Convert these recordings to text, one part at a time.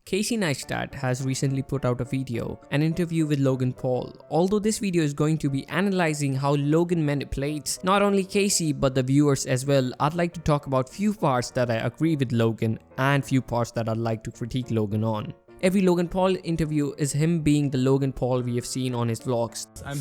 Casey Niestat has recently put out a video, an interview with Logan Paul. Although this video is going to be analyzing how Logan manipulates not only Casey but the viewers as well, I'd like to talk about few parts that I agree with Logan and few parts that I'd like to critique Logan on. Every Logan Paul interview is him being the Logan Paul we have seen on his vlogs. I'm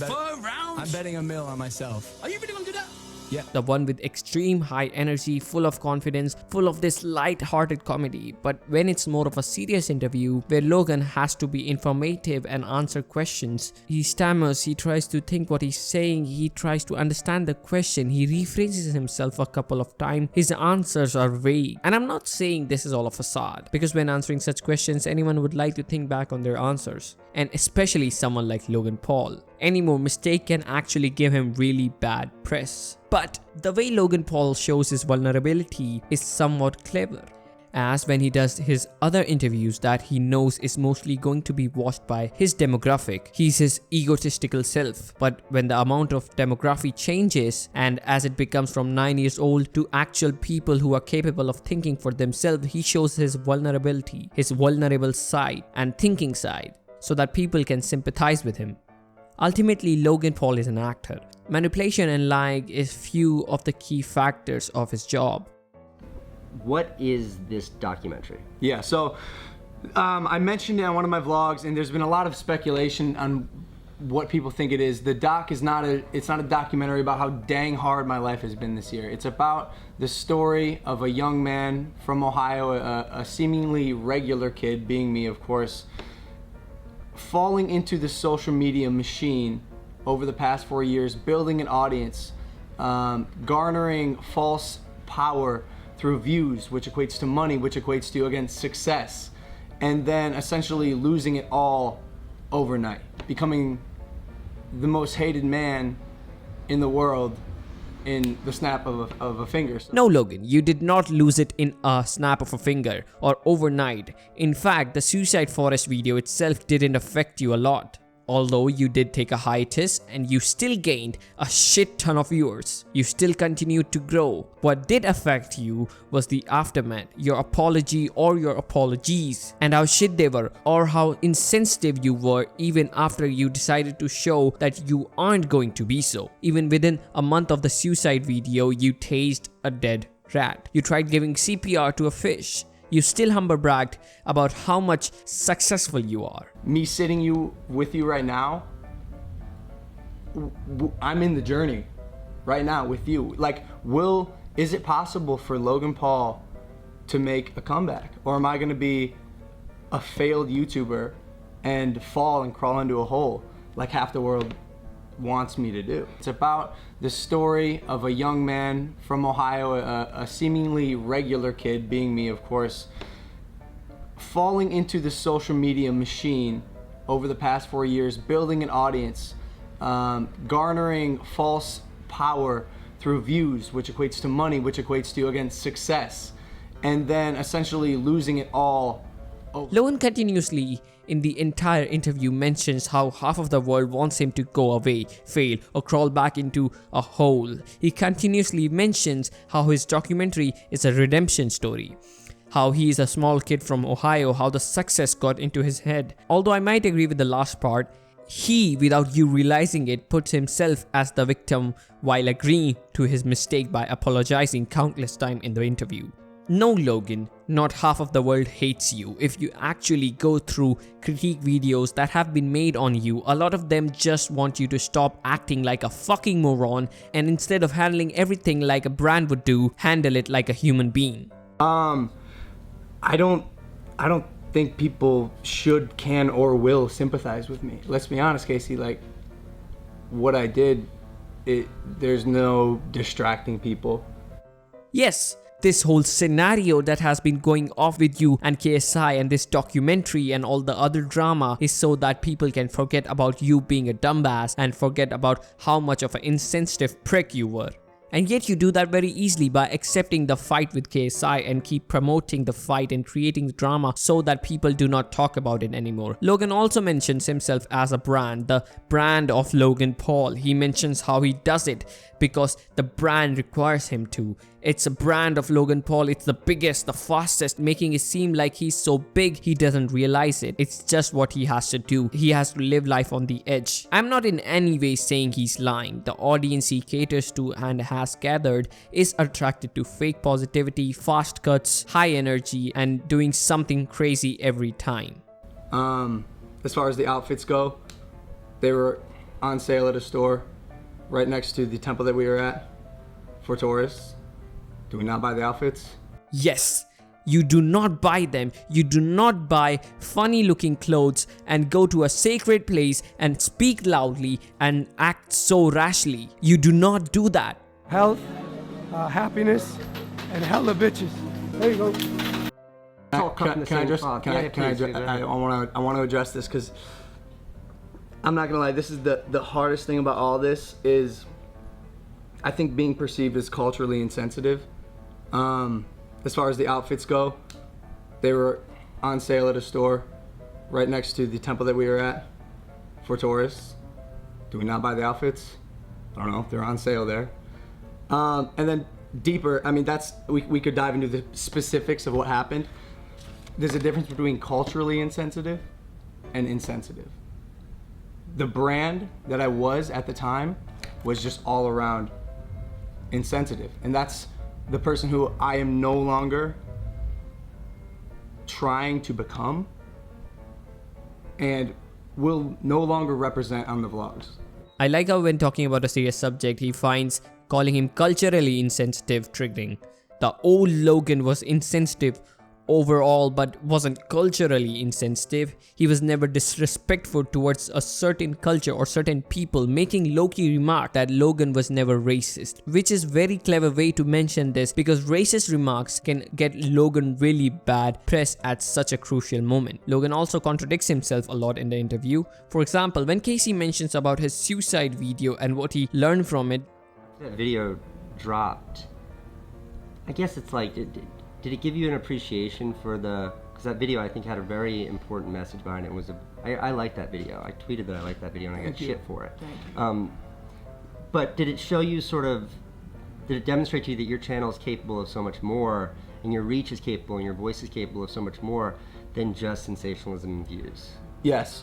betting $1 million on myself. Are you really gonna do that? Yeah. The one with extreme high energy, full of confidence, full of this light-hearted comedy. But when it's more of a serious interview where Logan has to be informative and answer questions, he stammers, he tries to think what he's saying, he tries to understand the question, he rephrases himself a couple of times, his answers are vague. And I'm not saying this is all a facade, because when answering such questions, anyone would like to think back on their answers. And especially someone like Logan Paul. Any more mistake can actually give him really bad press. But the way Logan Paul shows his vulnerability is somewhat clever, as when he does his other interviews that he knows is mostly going to be watched by his demographic, he's his egotistical self. But when the amount of demography changes and as it becomes from 9 years old to actual people who are capable of thinking for themselves, he shows his vulnerability, his vulnerable side and thinking side, so that people can sympathize with him. Ultimately, Logan Paul is an actor. Manipulation and lying is few of the key factors of his job. What is this documentary? Yeah, so I mentioned it on one of my vlogs, and there's been a lot of speculation on what people think it is. The doc is not a documentary about how dang hard my life has been this year. It's about the story of a young man from Ohio, a seemingly regular kid, being me, of course, falling into the social media machine over the past 4 years, building an audience, garnering false power through views, which equates to money, which equates to, again, success, and then essentially losing it all overnight, becoming the most hated man in the world in the snap of a finger. No, Logan, you did not lose it in a snap of a finger or overnight. In fact, the Suicide Forest video itself didn't affect you a lot. Although you did take a hiatus and you still gained a shit ton of viewers, you still continued to grow. What did affect you was the aftermath, your apology or your apologies, and how shit they were or how insensitive you were even after you decided to show that you aren't going to be so. Even within a month of the suicide video, you tased a dead rat. You tried giving CPR to a fish. You still humble bragged about how much successful you are. Me sitting with you right now, I'm in the journey right now with you. Like, is it possible for Logan Paul to make a comeback? Or am I gonna be a failed YouTuber and fall and crawl into a hole like half the world wants me to do? It's about the story of a young man from Ohio, a seemingly regular kid, being me, of course, falling into the social media machine over the past 4 years, building an audience, garnering false power through views, which equates to money, which equates to, again, success, and then essentially losing it all. Logan continuously in the entire interview mentions how half of the world wants him to go away, fail, or crawl back into a hole. He continuously mentions how his documentary is a redemption story, how he is a small kid from Ohio, how the success got into his head. Although I might agree with the last part, he, without you realizing it, puts himself as the victim while agreeing to his mistake by apologizing countless times in the interview. No, Logan, not half of the world hates you. If you actually go through critique videos that have been made on you, a lot of them just want you to stop acting like a fucking moron and instead of handling everything like a brand would do, handle it like a human being. I don't think people should, can, or will sympathize with me. Let's be honest, Casey, like, what I did, there's no distracting people. Yes. This whole scenario that has been going off with you and KSI and this documentary and all the other drama is so that people can forget about you being a dumbass and forget about how much of an insensitive prick you were. And yet you do that very easily by accepting the fight with KSI and keep promoting the fight and creating the drama so that people do not talk about it anymore. Logan also mentions himself as a brand, the brand of Logan Paul. He mentions how he does it because the brand requires him to. It's a brand of Logan Paul. It's the biggest, the fastest, making it seem like he's so big he doesn't realize it. It's just what he has to do. He has to live life on the edge. I'm not in any way saying he's lying. The audience he caters to and has gathered is attracted to fake positivity, fast cuts, high energy, and doing something crazy every time. As far as the outfits go, they were on sale at a store right next to the temple that we were at for tourists. Do we not buy the outfits? Yes, you do not buy them. You do not buy funny looking clothes and go to a sacred place and speak loudly and act so rashly. You do not do that. Health, happiness, and hella bitches. There you go. It's all cut in the same cloth. I want to address this because I'm not gonna lie. This is the hardest thing about all this is I think being perceived as culturally insensitive. As far as the outfits go, they were on sale at a store right next to the temple that we were at for tourists. Do we not buy the outfits? I don't know. They're on sale there. And then deeper, I mean, we could dive into the specifics of what happened. There's a difference between culturally insensitive and insensitive. The brand that I was at the time was just all around insensitive. And that's the person who I am no longer trying to become and will no longer represent on the vlogs. I like how when talking about a serious subject, he finds calling him culturally insensitive triggering. The old Logan was insensitive overall but wasn't culturally insensitive. He was never disrespectful towards a certain culture or certain people, making low-key remark that Logan was never racist, which is very clever way to mention this because racist remarks can get Logan really bad press at such a crucial moment. Logan also contradicts himself a lot in the interview. For example, when Casey mentions about his suicide video and what he learned from it. That video dropped. I guess it's like, did it give you an appreciation for because that video I think had a very important message behind it. I liked that video. I tweeted that I liked that video and I got shit for it. But did it show you did it demonstrate to you that your channel is capable of so much more and your reach is capable and your voice is capable of so much more than just sensationalism and views? Yes,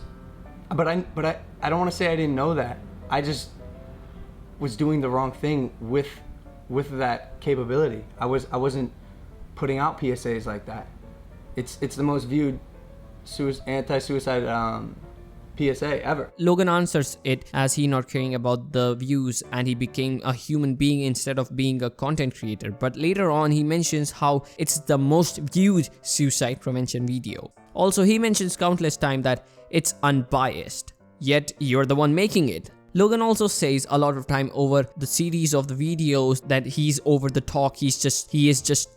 but I don't want to say I didn't know that. I just was doing the wrong thing with that capability. I wasn't putting out PSAs like that. It's the most viewed anti-suicide PSA ever. Logan answers it as he not caring about the views and he became a human being instead of being a content creator. But later on he mentions how it's the most viewed suicide prevention video. Also he mentions countless times that it's unbiased, yet you're the one making it. Logan also says a lot of time over the series of the videos that he's over the talk. He is just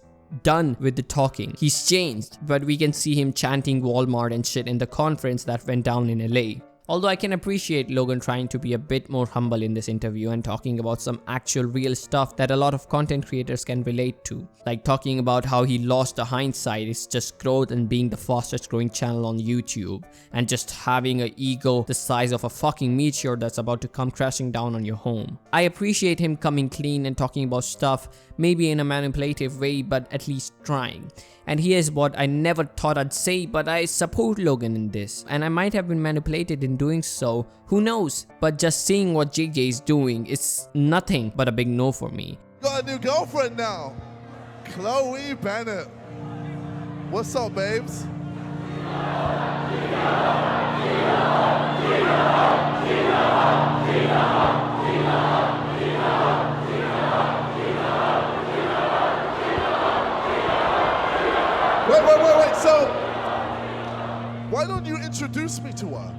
done with the talking. He's changed, but we can see him chanting Walmart and shit in the conference that went down in LA. Although I can appreciate Logan trying to be a bit more humble in this interview and talking about some actual real stuff that a lot of content creators can relate to. Like talking about how he lost the hindsight is just growth and being the fastest growing channel on YouTube. And just having an ego the size of a fucking meteor that's about to come crashing down on your home. I appreciate him coming clean and talking about stuff, maybe in a manipulative way, but at least trying. And here's what I never thought I'd say, but I support Logan in this. And I might have been manipulated in doing so, who knows? But just seeing what JJ is doing is nothing but a big no for me. Got a new girlfriend now, Chloe Bennett. What's up, babes? Wait, so why don't you introduce me to her?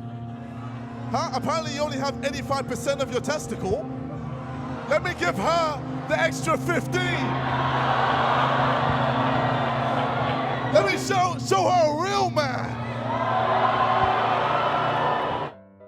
Huh? Apparently you only have 85% of your testicle. Let me give her the extra 15. Let me show her a real man.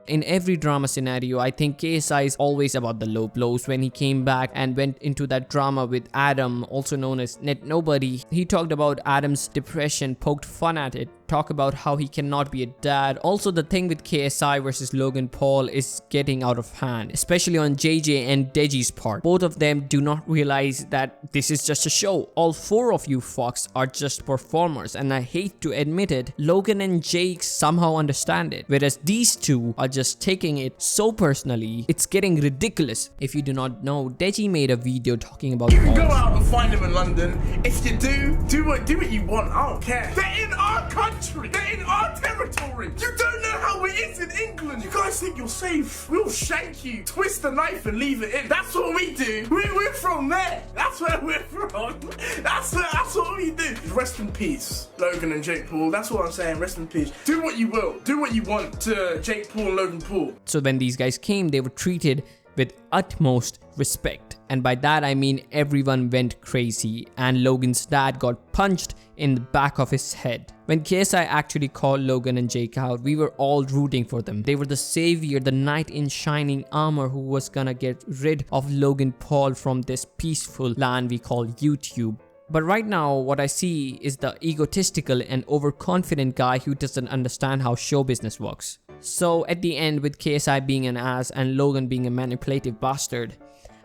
In every drama scenario, I think KSI is always about the low blows. When he came back and went into that drama with Adam, also known as Net Nobody, he talked about Adam's depression, poked fun at it, talk about how he cannot be a dad. Also, the thing with KSI versus Logan Paul is getting out of hand, especially on JJ and Deji's part. Both of them do not realize that this is just a show. All four of you fucks are just performers, and I hate to admit it, Logan and Jake somehow understand it, whereas these two are just taking it so personally, it's getting ridiculous. If you do not know, Deji made a video talking about You can go out and find them in London. If you do what you want. I don't care. They're in our country. They're in our territory. You don't know how it is in England. You guys think you're safe. We'll shank you, twist the knife and leave it in. That's what we do. We're from there. That's where we're from. That's what we do. Rest in peace, Logan and Jake Paul. That's what I'm saying. Rest in peace. Do what you will. Do what you want to Jake Paul and Logan Paul. So when these guys came, they were treated with utmost respect. And by that I mean everyone went crazy and Logan's dad got punched in the back of his head. When KSI actually called Logan and Jake out, we were all rooting for them. They were the savior, the knight in shining armor who was gonna get rid of Logan Paul from this peaceful land we call YouTube. But right now, what I see is the egotistical and overconfident guy who doesn't understand how show business works. So at the end, with KSI being an ass and Logan being a manipulative bastard,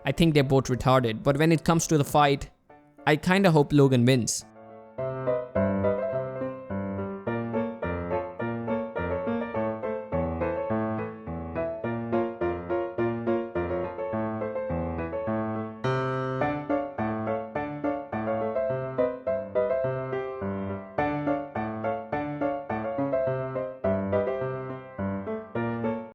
I think they're both retarded. But when it comes to the fight, I kinda hope Logan wins.